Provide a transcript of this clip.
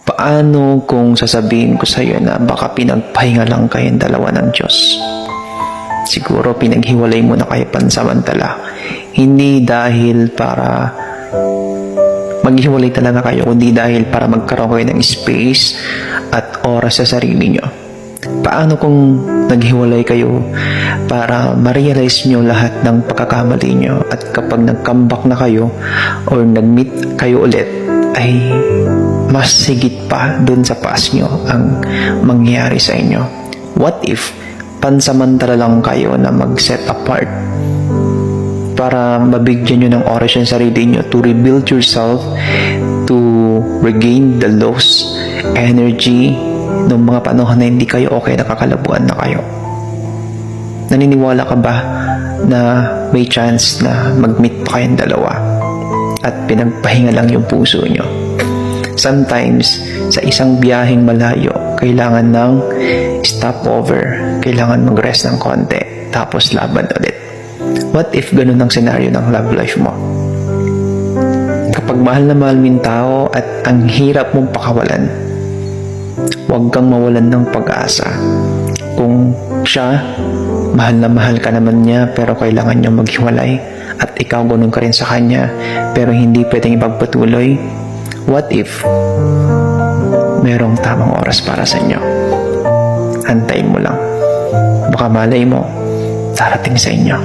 Paano kung sasabihin ko sa'yo na baka pinagpahinga lang kayong dalawa ng Diyos? Siguro pinaghiwalay mo na kayo pansamantala. Hindi dahil para maghiwalay talaga kayo, kundi dahil para magkaroon kayo ng space at oras sa sarili nyo. Paano kung naghiwalay kayo para ma-realize nyo lahat ng pagkakamali nyo, at kapag nag-comeback na kayo or nag-meet kayo ulit, ay mas higit pa dun sa past nyo ang mangyayari sa inyo? What if pansamantala lang kayo na mag-set apart para mabigyan nyo ng oras yung sarili nyo to rebuild yourself, to regain the lost energy ng mga panahon na hindi kayo okay, nakakalabuan na kayo? Naniniwala ka ba na may chance na mag-meet pa kayong dalawa at pinagpahinga lang yung puso nyo? Sometimes, sa isang biyaheng malayo, kailangan ng stopover, kailangan mag-rest ng konti, tapos laban ulit. What if ganun ang senaryo ng love life mo? Kapag mahal na mahal mo yung tao at ang hirap mong pakawalan, huwag kang mawalan ng pag-asa. Kung siya, mahal na mahal ka naman niya, pero kailangan niya maghiwalay, at ikaw ganun ka rin sa kanya, pero hindi pwedeng ipagpatuloy, what if merong tamang oras para sa inyo? Antayin mo lang. Baka malay mo, darating sa inyo.